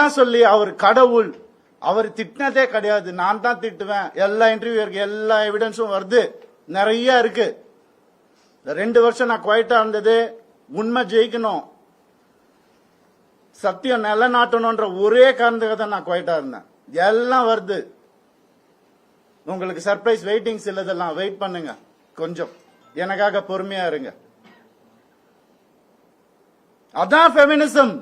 இதெல்லாம் சொல்லி அவர் கடவுள், அவர் திட்டினதே கிடையாது. நான் தான் திட்டுவேன். எல்லா இன்டர்வியூ இருக்கு, எல்லா எவிடன்ஸும் வருது, நிறைய இருக்கு. 2 வருஷம் நான் குவைட்டா இருந்தது உண்மை ஜெயிக்கணும், சத்தியம் நிலநாட்டணும்ன்ற ஒரே காரணத்துக்காக தான் நான் குவைட்டா இருந்தேன். எல்லாம் வருது. உங்களுக்கு சர்ப்ரைஸ் வெயிட்டிங்ஸ் இல்லதெல்லாம் வெயிட் பண்ணுங்க, கொஞ்சம் எனக்காக பொறுமையா இருங்க. அதான் ஃபெமினிசம்.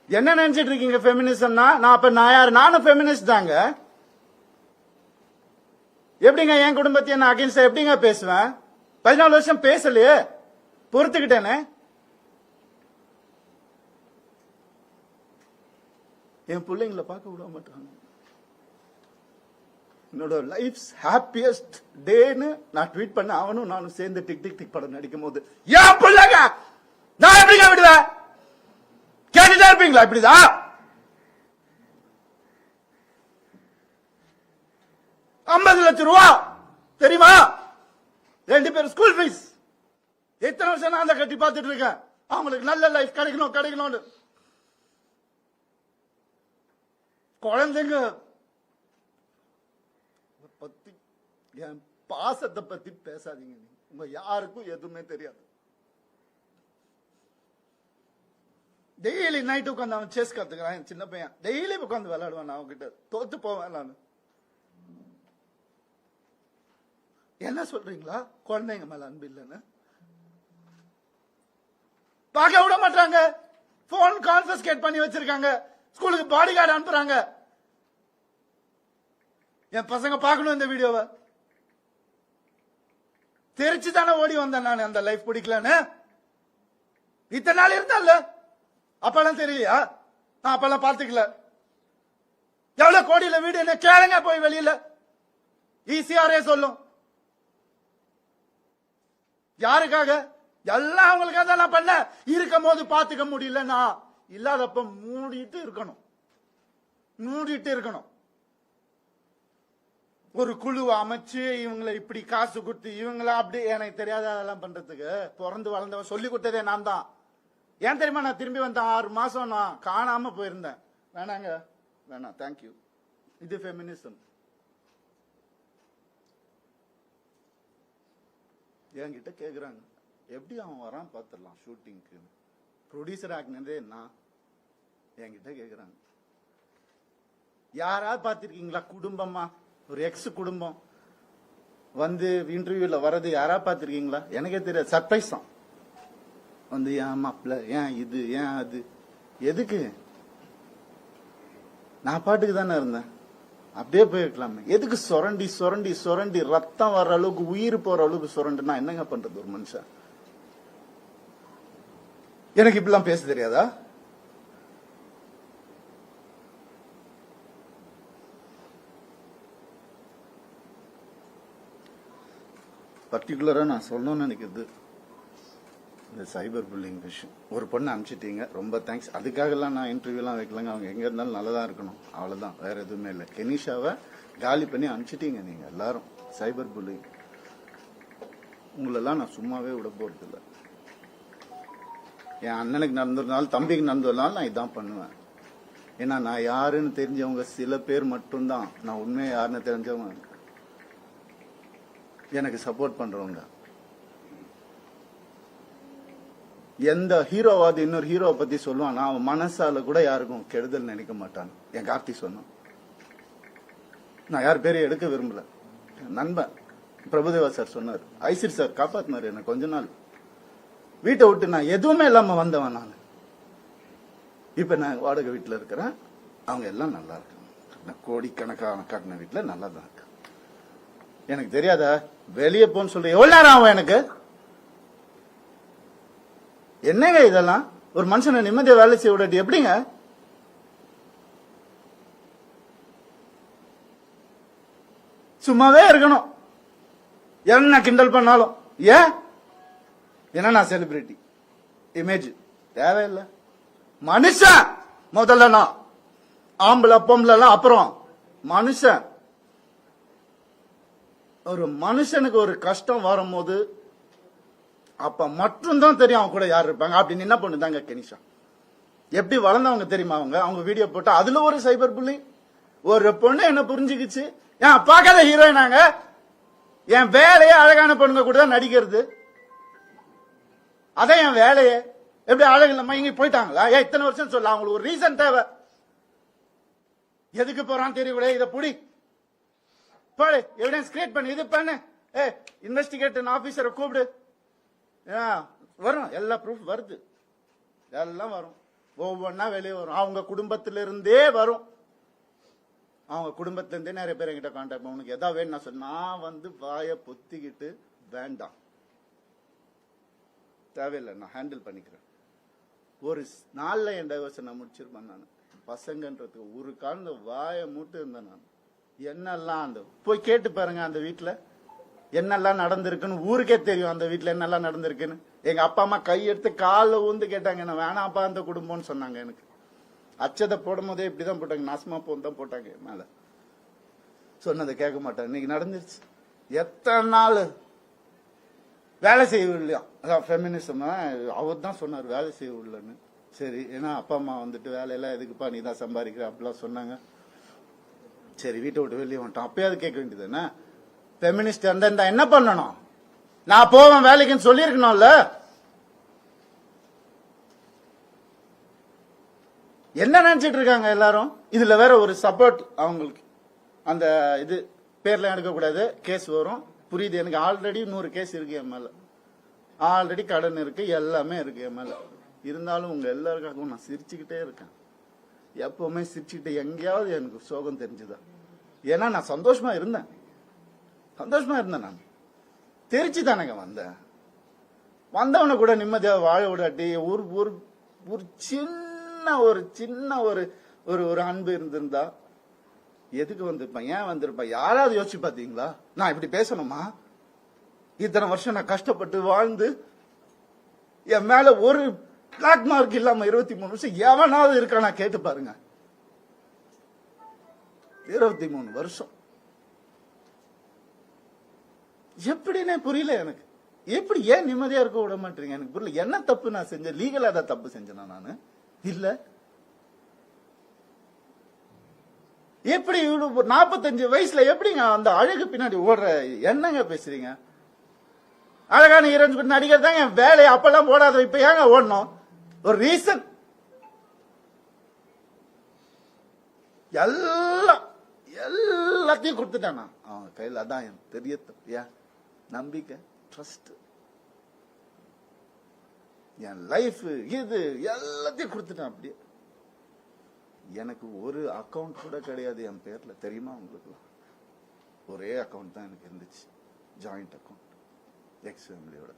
என்ன நினைச்சிட்டு இருக்கீங்க ஃபெமினிசம்னா? நான் யாரு? நானும் ஃபெமினிஸ்ட் தாங்க. எப்படிங்க என் குடும்பத்தையும் நான் அகைன்ஸ்டா எப்படிங்க பேசுவேன்? 14 வருஷம் பேசலையே, பொறுத்துக்கிட்டேனே. என் பிள்ளைங்களை பார்க்க விட மாட்டாங்க. என்னோட லைஃப் ஹாப்பியஸ்ட் டேன்னு நான் ட்வீட் பண்ண, அவனும் நானும் சேர்ந்து டிக் டிக் டிக் படம் நடிக்கும் போது ஏன் பிள்ளைங்க நான் எப்படிங்க விடுவேன்? கேட்டுட்டே இருப்பீங்களா? இப்படிதான் 50 லட்சம் ரூபா தெரியுமா? 2 பேரும் ஸ்கூல் ஃபீஸ். எத்தனை வருஷம் நான் அதை கட்டி பார்த்துட்டு இருக்கேன். அவங்களுக்கு நல்ல லைஃப் கிடைக்கணும்னு. குழந்தைங்க பத்தி, என் பாசத்தை பத்தி பேசாதீங்க. உங்க யாருக்கும் எதுவுமே தெரியாது. டெய்லி நைட் உட்காந்து அவன் செஸ் கத்துக்கிறான். சின்ன பையன் டெய்லி உட்காந்து விளையாடுவான். நான் அவன்கிட்ட தோத்து போவேன். நான் என்ன சொல்றீங்களா? குழந்தைங்க மேல அன்பு இல்லைன்னு பார்க்க விட மாட்டாங்க. போன் கான்ஃபிஸ்கேட் பண்ணி வச்சிருக்காங்க. ஸ்கூலுக்கு பாடி கார்டு அனுப்புறாங்க. என் பசங்க பார்க்கணும் இந்த வீடியோவை. தெரிச்சு தானே ஓடி வந்தேன் நான். அந்த லைஃப் பிடிக்கலன்னு இத்தனை நாள் இருந்தால அப்பெல்லாம் தெரியலையா? நான் அப்பெல்லாம் பார்த்துக்கல. எவ்வளவு கோடியில வீடு என்ன கேளுங்க போய் வெளியில. ஈஸியாரே சொல்லும். யாருக்காக? எல்லாம் அவங்களுக்காக தான் நான் பண்ண. இருக்கும் போது பாத்துக்க முடியல, நான் இல்லாதப்ப மூடிட்டு இருக்கணும். ஒரு குழு அமைச்சு இவங்களை இப்படி காசு கொடுத்து இவங்கள அப்படி எனக்கு தெரியாத அதெல்லாம் பண்றதுக்கு பிறந்து வளர்ந்தவன் சொல்லி கொடுத்ததே நான் தான். ஏன் தெரியுமா? நான் திரும்பி வந்தேன் 6 மாசம் நான் காணாம போயிருந்தேன். வேணாம் தேங்க்யூ. இது ஃபெமினிசம். என்கிட்ட கேக்குறாங்க எப்படி அவன் வரான் பாத்துடலாம் ஷூட்டிங்க்கு. ப்ரொடியூசர் ஆகினதே நான். என்கிட்ட கேக்குறாங்க யாராவது பாத்திருக்கீங்களா? குடும்பமா ஒரு எக்ஸ் குடும்பம் வந்து இன்டர்வியூல வர்றது யாரா பாத்திருக்கீங்களா? எனக்கே தெரியாது. சர்ப்ரைஸ் தான். வந்து ஏன் மாப்பிள்ள, ஏன் இது, ஏன் அது, எதுக்கு? நான் பாட்டுக்கு தானே இருந்தேன். அப்படியே போயிருக்கலாமே. எதுக்கு சுரண்டி ரத்தம் வர்ற அளவுக்கு, உயிர் போற அளவுக்கு சுரண்டுனா என்னங்க பண்றது ஒரு மனுஷன்? எனக்கு இப்படிலாம் பேச தெரியாதா? பர்டிகுலரா நான் சொல்லணும்னு நினைக்கிறது இந்த சைபர் புல்லிங் விஷயம். ஒரு பொண்ணு அனுப்பிச்சிட்டீங்க, ரொம்ப தேங்க்ஸ். அதுக்காகலாம் நான் இன்டர்வியூலாம் வைக்கலங்க. அவங்க எங்க இருந்தாலும் நல்லதா இருக்கணும், அவ்வளவுதான், வேற எதுவுமே இல்லை. கெனிஷாவை காலி பண்ணி அனுப்பிச்சிட்டீங்க நீங்க எல்லாரும். சைபர் புல்லிங் உங்களெல்லாம் நான் சும்மாவே விட போறது இல்லை. என் அண்ணனுக்கு நடந்ததுனால, தம்பிக்கு நடந்ததுனால நான் இதான் பண்ணுவேன். ஏன்னா நான் யாருன்னு தெரிஞ்சவங்க சில பேர் மட்டும்தான். நான் உண்மையா யாருன்னு தெரிஞ்சவங்க எனக்கு சப்போர்ட் பண்றவங்க. எந்த ஹீரோவாது இன்னொரு ஹீரோவை பத்தி சொல்லுவான், அவன் மனசால கூட யாருக்கும் கெடுதல் நினைக்க மாட்டான். என் கார்த்தி சொன்னான். நான் யார் பேரையும் எடுக்க விரும்பல. நண்பன் பிரபுதேவா சார் சொன்னார், ஐசிர் சார் காப்பாத்தினாரு என்ன. கொஞ்ச நாள் வீட்டை விட்டு நான் எதுவுமே இல்லாம வந்தவன் நான். இப்ப நான் வாடகை வீட்டுல இருக்கிறேன். அவங்க எல்லாம் நல்லா இருக்காங்க. கோடிக்கணக்கான காட்டின வீட்டுல நல்லா தான் இருக்கு. எனக்கு தெரியாதா வெளியே போன்னு சொல்ற எவ்வளவு நேரம் ஆகும் எனக்கு? என்னங்க இதெல்லாம்? ஒரு மனுஷனை நிம்மதியா வேலை செய்ய விடாட்டி எப்படிங்க? சும்மாவே இருக்கணும். என்ன கிண்டல் பண்ணாலும் ஏன்? ஏன்னா நான் செலிபிரிட்டி இமேஜ் தேவையில்லை. மனுஷன் முதல்ல, நான் ஆம்பளை பொம்பளை அப்புறம் மனுஷன். ஒரு மனுஷனுக்கு ஒரு கஷ்டம் வரும்போது அப்ப மட்டும்தான் தெரியும் அவன் கூட யார் இருப்பாங்க. அப்படின்னு என்ன பண்ணுதாங்க கெனிஷா. எப்படி வளர்ந்தவங்க தெரியுமா அவங்க? அவங்க வீடியோ போட்டா அதுல ஒரு சைபர் புள்ளி. ஒரு பொண்ணு என்ன புரிஞ்சுக்கிச்சு, ஏன் பார்க்காத ஹீரோயினாங்க, என் வேலையே அழகான பொண்ணுங்க கூட தான் நடிக்கிறது, அதான் என் வேலையே. எப்படி அழகு இல்லாம இங்க போயிட்டாங்களா? ஏன் இத்தனை வருஷம் சொல்ல, அவங்களுக்கு ஒரு ரீசன் தேவை. எதுக்கு போறான்னு தெரியல, இதை புடி பாடு, எவிடன்ஸ் கிரியேட் பண்ணு, இது பண்ணு, இன்வெஸ்டிகேஷன் ஆபீசரை கூப்பிடு, வரும், எல்லா ப்ரூஃப் வருது, எல்லாம் வரும், ஒவ்வொன்னா வெளியே வரும். அவங்க குடும்பத்திலிருந்தே வரும், அவங்க குடும்பத்திலிருந்தே நிறைய பேர் என்கிட்ட கான்டாக்ட். உனக்கு எதா வேணும் நான் சொன்ன, நான் வந்து வாயை பொத்திக்கிட்டு வேண்டாம், தேவையில்லை, நான் ஹேண்டில் பண்ணிக்கிறேன். ஒரு நாள்ல என் டைவர்ஸை நான் முடிச்சிருப்பேன். நான் பசங்கன்றதுக்கு ஒரு கால வாயை மூட்டு இருந்தேன். நான் என்னெல்லாம் அந்த போய் கேட்டு பாருங்க, அந்த வீட்டுல என்னெல்லாம் நடந்திருக்குன்னு ஊருக்கே தெரியும். அந்த வீட்டுல என்னெல்லாம் நடந்திருக்குன்னு எங்க அப்பா அம்மா கையெடுத்து கால ஊந்து கேட்டாங்க, என்ன வேணாப்பா அந்த குடும்பம்னு சொன்னாங்க. எனக்கு அச்சதை போடும் போதே இப்படிதான் போட்டாங்க, நாசமா போன் தான் போட்டாங்க மேல. சொன்னதை கேட்க மாட்டாங்க. இன்னைக்கு நடந்துருச்சு. எத்தனை நாள் வேலை செய்யவில்லையா? அதான் ஃபெமினிசம். அவர் தான் சொன்னார் வேலை செய்யவில்லைன்னு. சரி, ஏன்னா அப்பா அம்மா வந்துட்டு வேலையெல்லாம் எதுக்குப்பா நீ தான் சம்பாதிக்கிற அப்படிலாம் சொன்னாங்க. சரி, வீட்டை விட்டு வெளியே வந்துட்டோம். அப்பயாவது கேட்க வேண்டியது என்ன? ஃபெமினிஸ்ட் இருந்தா என்ன பண்ணணும்? நான் போவேன் வேலைக்குன்னு சொல்லியிருக்கணும்ல. என்ன நினைச்சிட்டு இருக்காங்க எல்லாரும்? இதுல வேற ஒரு சப்போர்ட் அவங்களுக்கு. அந்த இது பேர்ல எடுக்கக்கூடாது, கேஸ் வரும். புரியுது எனக்கு. ஆல்ரெடி 100 கேஸ் இருக்கு என் மேல, ஆல்ரெடி கடன் இருக்கு, எல்லாமே இருக்கு என் மேல. இருந்தாலும் உங்க எல்லாருக்காகவும் நான் சிரிச்சுக்கிட்டே இருக்கேன். எப்பவுமே சிரிச்சுக்கிட்டே. எங்கேயாவது எனக்கு சோகம் தெரிஞ்சுதா? ஏன்னா நான் சந்தோஷமா இருந்தேன், நான் தெரிச்சு தானேங்க வந்தேன். வந்தவனை கூட நிம்மதியாக வாழ விடாட்டி ஒரு சின்ன ஒரு அன்பு இருந்திருந்தா எதுக்கு வந்திருப்பேன்? ஏன் வந்திருப்பேன்? யாராவது யோசிச்சு பாத்தீங்களா? நான் இப்படி பேசணுமா? இத்தனை வருஷம் நான் கஷ்டப்பட்டு வாழ்ந்து என் மேல ஒரு பிளாக் மார்க் இல்லாம 23 வருஷம் எவனாவது இருக்கானா கேட்டு பாருங்க. 23 வருஷம் எப்படின்னே புரியல எனக்கு. எப்படி ஏன் நிம்மதியா இருக்க விட மாட்டீங்க எனக்கு புரியல. என்ன தப்பு நான் செஞ்சேன்? லீகலா தான் தப்பு செஞ்சேனா நானு? இல்ல. எப்படி 45 வயசுல எப்படிங்க அந்த அழகு பின்னாடி ஓடுற? என்னங்க பேசுறீங்க? அழகான ஹீரோயின் நடிகர் தான் என் வேலையை. அப்பெல்லாம் ஓடாத, இப்ப ஏங்க ஓடணும்? ஒரு ரீசன். எல்லாத்தையும் கொடுத்துட்டான் நான் அவன் கையில். அதான் என் பெரிய தப்பு. நம்பிக்கை, ட்ரஸ்ட், என் லைஃப், இது எல்லாத்தையும் கொடுத்துட்டான். அப்படியே எனக்கு ஒரு அக்கவுண்ட் கூட கிடையாது என் பேர்ல, தெரியுமா உங்களுக்கு? ஒரே அக்கவுண்ட் தான் எனக்கு இருந்துச்சு, ஜாயிண்ட் அக்கவுண்ட், எக்ஸ் ஃபேமிலியோட.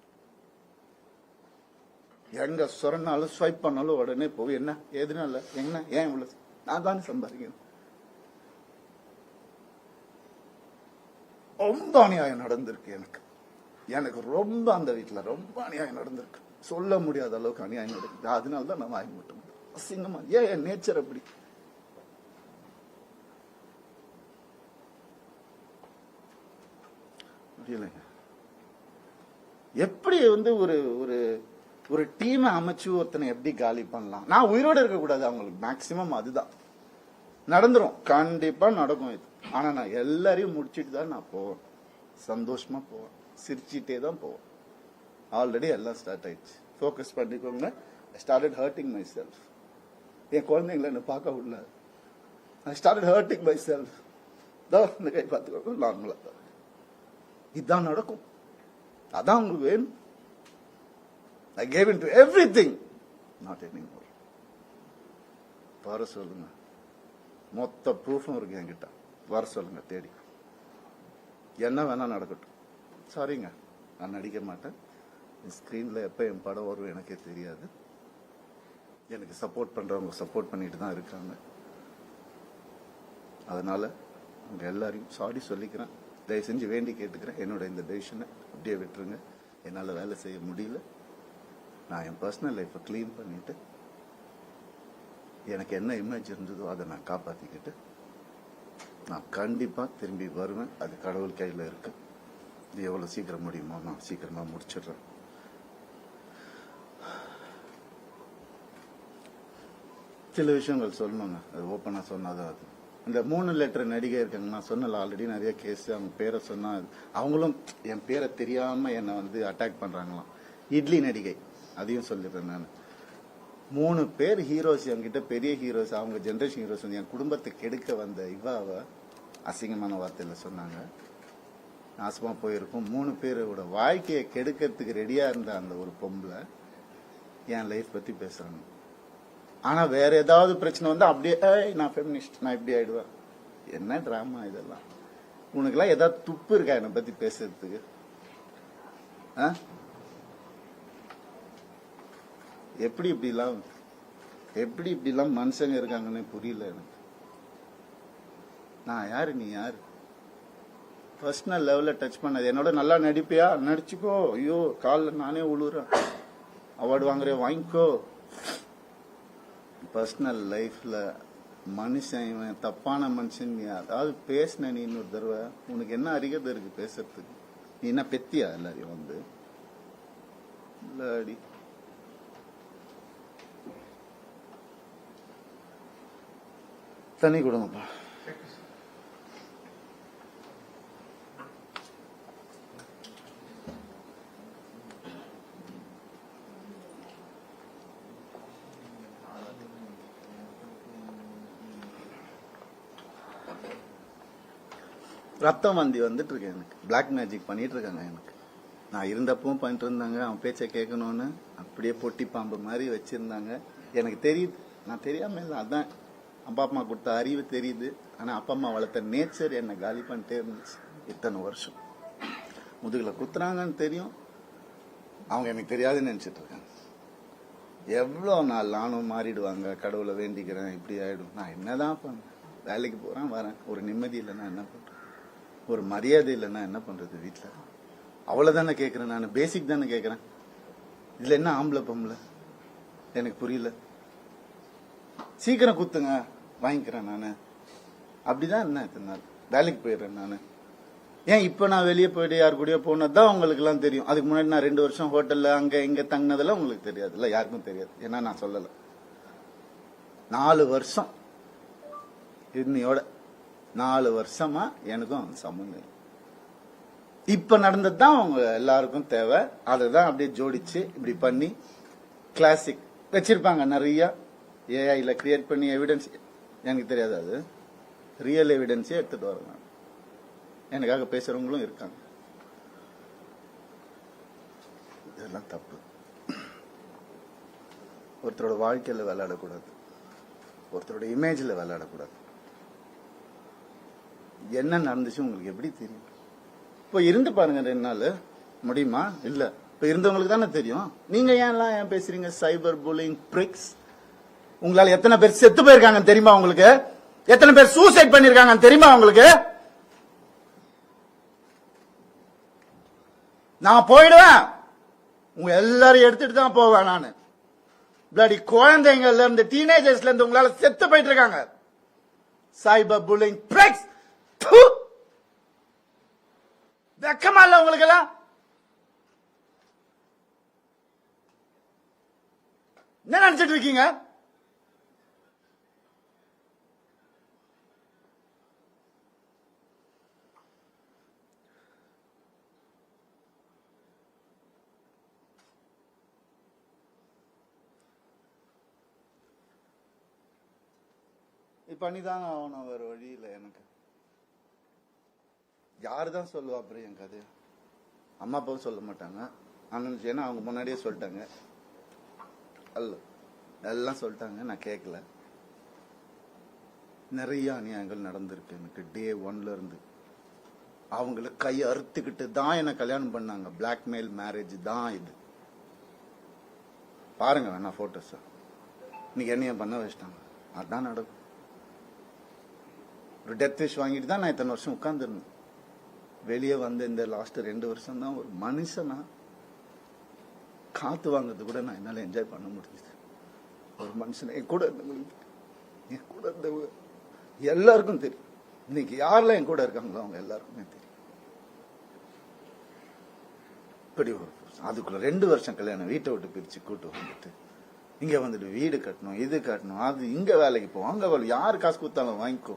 எங்க சொன்னாலும் ஸ்வைப் பண்ணாலும் உடனே போய் என்ன எதுனால என்ன ஏன் இவ்வளவு, நான் தானே சம்பாதிக்கணும். ரொம்ப அநியாயம் நடந்திருக்கு எனக்கு ரொம்ப. அந்த வீட்டுல ரொம்ப அநியாயம் நடந்திருக்கு, சொல்ல முடியாத அளவுக்கு அநியாயம் நடக்குது. அதனாலதான் நான் வாங்கி மட்டும் அசிங்கமா. ஏன் என் நேச்சர் அப்படி. முடியலைங்க. எப்படி வந்து ஒரு டீமை அமைச்சு ஒருத்தனை எப்படி காலி பண்ணலாம்? நான் உயிரோட இருக்க கூடாது அவங்களுக்கு. மேக்சிமம் அதுதான் நடந்துரும், கண்டிப்பா நடக்கும் இது. ஆனா நான் எல்லாரையும் முடிச்சிட்டு தான் நான் போவேன். சந்தோஷமா போவேன், சிரிச்சிட்டே தான் போவேன். ஆல்ரெடி எல்லாம் ஸ்டார்ட் ஆயிடுச்சு. ஃபோக்கஸ் பண்ணிக்கோங்க. I started hurting myself. என் குழந்தைங்களை என்ன பார்க்க விடல. I started hurting myself. இந்த கை பார்த்துக்கோங்க, நார்மலா தான் இதுதான் நடக்கும். அதான் உங்களுக்கு வேணும். I gave into everything, not anymore. வர சொல்லுங்க, மொத்த ப்ரூஃபும் இருக்கு என்கிட்ட. வர சொல்லுங்க, தேடி. என்ன வேணா நடக்கட்டும். சாரிங்க, நான் நடிக்க மாட்டேன். ஸ்கிரீன்ல எப்ப என் படம் வரும் எனக்கே தெரியாது. எனக்கு சப்போர்ட் பண்றவங்க சப்போர்ட் பண்ணிட்டு தான் இருக்காங்க. அதனால உங்க எல்லாரையும் சாரி சொல்லிக்கிறேன். தயவு செஞ்சு வேண்டி கேட்டுக்கிறேன், என்னோட இந்த டெசிஷனை அப்படியே விட்டுருங்க. என்னால் வேலை செய்ய முடியல. நான் என் பர்சனல் லைஃப்பை கிளீன் பண்ணிட்டு எனக்கு என்ன இமேஜ் இருந்ததோ அதை நான் காப்பாற்றிக்கிட்டு நான் கண்டிப்பாக திரும்பி வருவேன். அது கடவுள் கையில் இருக்கு. இது எவ்வளோ சீக்கிரம் முடியுமோ நான் சீக்கிரமாக முடிச்சிடுறேன். சில விஷயங்கள் சொல்லணுங்க, அது ஓப்பனா சொன்னாதான் அது. இந்த 3 லெட்டர் நடிகை இருக்காங்க, நான் சொன்னல ஆல்ரெடி நிறைய கேஸ், அவங்க பேரை சொன்னா அவங்களும் என் பேரை தெரியாம என்னை வந்து அட்டாக் பண்றாங்களாம். இட்லி நடிகை, அதையும் சொல்லிடுறேன் நான். 3 பேர் ஹீரோஸ் என்கிட்ட, பெரிய ஹீரோஸ், அவங்க ஜென்ரேஷன் ஹீரோஸ் வந்து என் குடும்பத்தை கெடுக்க வந்த இவாவை அசிங்கமான வார்த்தையில சொன்னாங்க. நாசமா போயிருக்கும். 3 பேரோட வாழ்க்கையை கெடுக்கிறதுக்கு ரெடியா இருந்த அந்த ஒரு பொம்பளை என் லைஃப் பத்தி பேசுறாங்க. ஆனா வேற ஏதாவது பிரச்சனை வந்து அப்படியே நான் ஃபெமினிஸ்ட், நான் இப்படி ஆயிடுவேன். என்ன டிராமா இதெல்லாம்? உனக்குலாம் ஏதாவது துப்பு இருக்கா என்னை பத்தி பேசுறதுக்கு? எப்படி இப்படிலாம் மனுஷங்க இருக்காங்கன்னு புரியல எனக்கு. நான் யாரு, நீ யாரு? பர்சனல் லெவல்ல டச் பண்ணது. என்னோட நல்லா நடிப்பியா, நடிச்சுக்கோ. ஐயோ காலில் நானே உழுறேன். அவார்டு வாங்குறேன், வாங்கிக்கோ. பர்சனல் லைஃப்ல மனுஷன் இவன் தப்பான மனுஷன் நீ அதாவது பேசின நீ இன்னொரு தடவை, உனக்கு என்ன அறிகதை இருக்கு பேசுறதுக்கு? நீ என்ன பெத்தியா எல்லாரையும் வந்து? இல்லடி தண்ணி கொடுங்கப்பா. ரத்தம் வந்தி வந்துட்டு இருக்கேன் எனக்கு. பிளாக் மேஜிக் பண்ணிட்டு இருக்காங்க எனக்கு. நான் இருந்தப்பவும் பண்ணிட்டு இருந்தாங்க. அவன் பேச்சை கேட்கணும்னு அப்படியே பொட்டி பாம்பு மாதிரி வச்சிருந்தாங்க. எனக்கு தெரியுது, நான் தெரியாம இல்லை. அதான் அப்பா அம்மா கொடுத்த அறிவு தெரியுது. ஆனா அப்பா அம்மா வளர்த்த நேச்சர் என்னை காலி பண்ணிட்டே இருந்துச்சு இத்தனை வருஷம். முதுகுல குத்துறாங்கன்னு தெரியும், அவங்க எனக்கு தெரியாதுன்னு நினைச்சிட்டு இருக்காங்க. எவ்வளவு நாள் நானும் மாறிடுவாங்க, கடவுளை வேண்டிக்கிறேன், இப்படி ஆயிடும். நான் என்னதான் பண்ணேன்? வேலைக்கு போறேன் வரேன், ஒரு நிம்மதி இல்லைன்னா என்ன பண்றேன்? ஒரு மரியாதை இல்லைன்னா என்ன பண்றது? வீட்டுல அவ்வளவுதானே கேட்கிறேன் நான், பேசிக் தானே கேட்கிறேன். இதுல என்ன ஆம்பளை பொம்பளை எனக்கு புரியல. சீக்கிரம் குத்துங்க, வாங்கிக்கிறேன் நானு. அப்படிதான் என்ன இத்தனை நாள் வேலைக்கு போயிடுறேன் நானு. ஏன் இப்ப நான் வெளியே போயிட்டு யாரு கூடயோ போனதுதான் உங்களுக்கு எல்லாம் தெரியும். அதுக்கு முன்னாடி நான் 2 வருஷம் ஹோட்டல்ல அங்க இங்க தங்கினதெல்லாம் உங்களுக்கு தெரியாது இல்ல, யாருக்கும் தெரியாது. ஏன்னா நான் சொல்லல. 4 வருஷம் இன்னையோட 4 வருஷமா எனக்கும் சம்பந்தம். இப்ப நடந்ததுதான் அவங்க எல்லாருக்கும் தேவை. அதுதான் அப்படியே ஜோடிச்சு இப்படி பண்ணி கிளாசிக் வச்சிருப்பாங்க நிறைய. ஏஐல கிரியேட் பண்ணி எவிடன்ஸ், எனக்கு தெரியாது, அது ரியல் எவிடன்ஸே எடுத்துட்டு வரேன். எனக்காக பேசுறவங்களும் இருக்காங்க. இதெல்லாம் தப்பு. ஒருத்தரோட வாழ்க்கையில விளையாடக்கூடாது, ஒருத்தரோட இமேஜ்ல விளையாடக்கூடாது. என்ன நடந்துச்சு உங்களுக்கு எப்படி தெரியும்? இப்போ இருந்து பாருங்க 2 நாள் முடியுமா? இல்ல, இப்ப இருந்தவங்களுக்கு தானே தெரியும். நீங்க ஏன் பேசுறீங்க? Cyber bullying pricks. உங்களால எத்தனை பேர் செத்து போயிருக்காங்க தெரியுமா உங்களுக்கு? எத்தனை பேர் சூசைட் பண்ணிருக்காங்க தெரியுமா உங்களுக்கு? நான் போயிடுவேன், உங்க எல்லாரும் எடுத்துட்டு தான் போவேன் நானு. பிளடி குழந்தைங்கள்ல இருந்து டீனேஜர்ஸ்ல இருந்து உங்களால செத்து போயிட்டு இருக்காங்க. Cyber bullying pricks. வெக்கமா இல்ல உங்களுக்கு எல்லாம்? என்ன நினைச்சிட்டு இருக்கீங்க? பண்ணிதாங்க ஆகணும், வேற வழி இல்லை எனக்கு. யாருதான் சொல்லுவா அப்புறம் என் கதைய? அம்மா அப்பாவும் சொல்ல மாட்டாங்க. அண்ணன் ஏன்னா அவங்க முன்னாடியே சொல்லிட்டாங்க, அல்ல எல்லாம் சொல்லிட்டாங்க, நான் கேட்கல. நிறைய அநியாயங்கள் நடந்திருக்கு எனக்கு. டே 1ல இருந்து அவங்கள கையை அறுத்துக்கிட்டு தான் என்ன கல்யாணம் பண்ணாங்க. பிளாக்மெயில் மேரேஜ் தான் இது. பாருங்க வேணா போட்டோஸ். இன்னைக்கு என்னைய பண்ண வச்சிட்டாங்க. அதான் நடக்கும். ஒரு டெத் விஷ் வாங்கிட்டு தான் நான் இத்தனை வருஷம் உட்கார்ந்துருந்தேன். வெளியே வந்து இந்த லாஸ்ட் 2 வருஷம் தான் ஒரு மனுஷனா காத்து வாங்குறது கூட நான் என்னால என்ஜாய் பண்ண முடியுது. ஒரு மனுஷன் என் கூட இருந்தவங்க எல்லாருக்கும் தெரியும். இன்னைக்கு யாரெல்லாம் என் கூட இருக்காங்களோ அவங்க எல்லாருக்குமே தெரியும். இப்படி ஒரு அதுக்குள்ள 2 வருஷம் கல்யாணம், வீட்டை விட்டு பிரிச்சு கூட்டு வந்துட்டு இங்க வந்துட்டு வீடு கட்டணும், இது கட்டணும், அது இங்க வேலைக்கு போவோம், அங்க வேலை, யாரு காசு கொடுத்தாலும் வாங்கிக்கோ,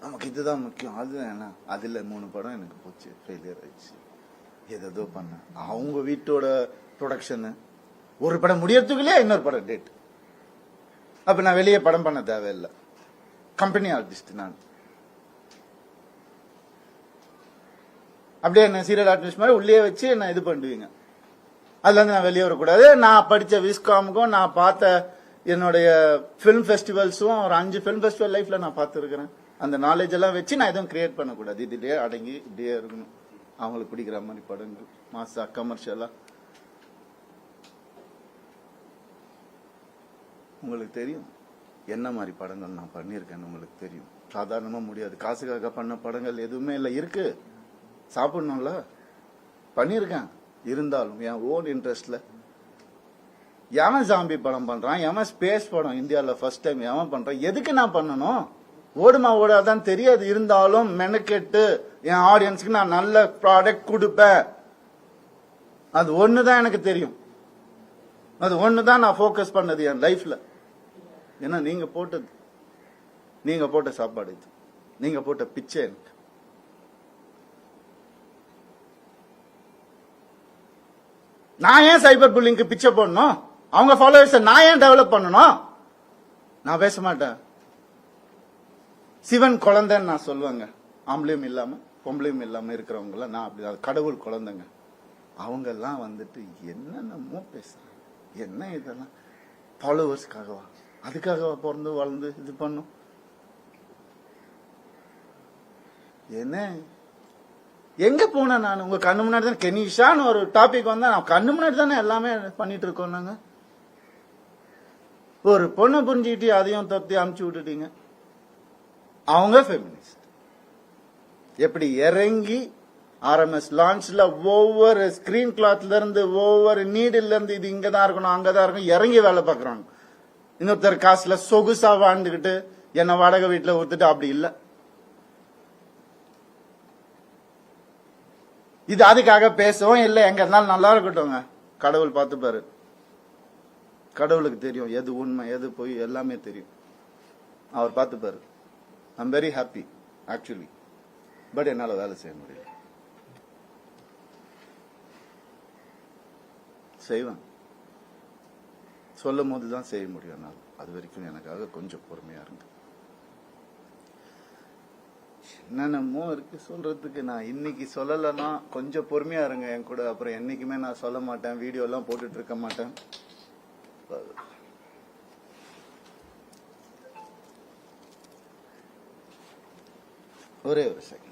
நமக்கு இதுதான் முக்கியம். அது என்ன, அதுல 3 படம் எனக்கு போச்சு, ஃபெயிலியர் ஆயிடுச்சு. ஏதோ பண்ண அவங்க வீட்டோட ப்ரொடக்ஷனு, ஒரு படம் முடியறதுக்குள்ளே இன்னொரு படம் டேட். அப்ப நான் வெளியே படம் பண்ண தேவையில்லை, கம்பெனி ஆர்டிஸ்ட் நான். அப்படியே என்ன சீரியல் ஆர்டிஸ்ட் மாதிரி உள்ளே வச்சு என்ன இது பண்ணுவீங்க. அதுல இருந்து நான் வெளியே வரக்கூடாது. நான் படிச்ச விஸ்காமுக்கும் நான் பார்த்த என்னுடைய பிலிம் ஃபெஸ்டிவல்ஸும் ஒரு 5 பிலிம் ஃபெஸ்டிவல் லைஃப்ல நான் பார்த்துருக்கிறேன். அந்த நாலேஜ் எல்லாம் வச்சு நான் எதுவும் கிரியேட் பண்ணக்கூடாது. இதுலயே அடங்கி இப்படியே இருக்கணும். அவங்களுக்கு பிடிக்கிற மாதிரி படங்கள், மாசா கமர்ஷியலா. உங்களுக்கு தெரியும் என்ன மாதிரி படங்கள் நான் பண்ணியிருக்கேன்னு உங்களுக்கு தெரியும். சாதாரணமா முடியாது. காசுக்காக பண்ண படங்கள் எதுவுமே இல்லை. இருக்கு, சாப்பிடணும்ல, பண்ணியிருக்கேன். இருந்தாலும் என் ஓன் இன்ட்ரெஸ்ட்ல எவன் ஜாம்பி படம் பண்றான், எவன் ஸ்பேஸ் படம் இந்தியாவில் ஃபர்ஸ்ட் டைம் எவன் பண்றான், எதுக்கு நான் பண்ணணும்? ஓடுமா ஓடாதான் தெரியாது. இருந்தாலும் மெனக்கெட்டு என் ஆடியன்ஸ்க்கு நான் நல்ல ப்ராடக்ட் கொடுப்பேன். அது ஒண்ணுதான் எனக்கு தெரியும். அது ஒண்ணுதான் நான் ஃபோக்கஸ் பண்ணது என் லைஃப்ல. ஏன்னா நீங்க போட்ட சாப்பாடு இது, நீங்க போட்ட பிச்சை எனக்கு. நான் ஏன் சைபர் புல்லிங்க்கு பிச்சை போடணும்? அவங்க ஃபாலோவர்ஸ் நான் ஏன் டெவலப் பண்ணணும்? நான் பேச மாட்டேன். சிவன் குழந்தைன்னு நான் சொல்லுவேங்க. ஆம்பளையும் இல்லாம பொம்பளையும் இல்லாம இருக்கிறவங்க எல்லாம் நான் அப்படி கடவுள் குழந்தைங்க. அவங்க எல்லாம் வந்துட்டு என்னென்னமோ பேசுறாங்க. என்ன இதெல்லாம் ஃபாலோவர்ஸ்க்காகவா? அதுக்காகவா பிறந்து வளர்ந்து இது பண்ணும்? என்ன எங்க போன நான்? உங்க கண்ணு முன்னாடி தான் கெனிஷான்னு ஒரு டாபிக் வந்தா நான் கண்ணு முன்னாடி தானே எல்லாமே பண்ணிட்டு இருக்கோம். நாங்க ஒரு பொண்ணை புரிஞ்சுக்கிட்டு அதையும் தொத்தி அமுச்சு விட்டுட்டீங்க. அவங்க ஃபெமினிஸ்ட். எப்படி இறங்கி RMS லான்ச்ல ஒவ்வொரு ஸ்கிரீன் கிளாத்ல இருந்து ஒவ்வொரு நீடில் இருந்து இது இங்கதான் இருக்கணும் அங்கதான் இருக்கணும் இறங்கி வேலை பார்க்கறாங்க. இன்னொருத்தர் காசுல சொகுசா வாழ்ந்துகிட்டு என்ன வாடகை வீட்டுல ஒத்துட்டு அப்படி இல்ல. இது அதுக்காக பேசவும் இல்ல. எங்க இருந்தாலும் நல்லா இருக்கட்டும்ங்க. கடவுள் பார்த்துப்பாரு. கடவுளுக்கு தெரியும் எது உண்மை எது போய் எல்லாமே தெரியும். அவர் பார்த்துப்பாரு. I'm very happy actually. But என்னால வேலை செய்ய முடியல. செய்வேன், சொல்லும் போதுதான் செய்ய முடியும். அது வரைக்கும் எனக்காக கொஞ்சம் பொறுமையா இருங்க. என்னென்னமோ இருக்கு சொல்றதுக்கு. நான் இன்னைக்கு சொல்லலைன்னா கொஞ்சம் பொறுமையா இருங்க என் கூட. அப்புறம் என்னைக்குமே நான் சொல்ல மாட்டேன், வீடியோ எல்லாம் போட்டுட்டு இருக்க மாட்டேன். ஒரே ஒரு செகண்ட்.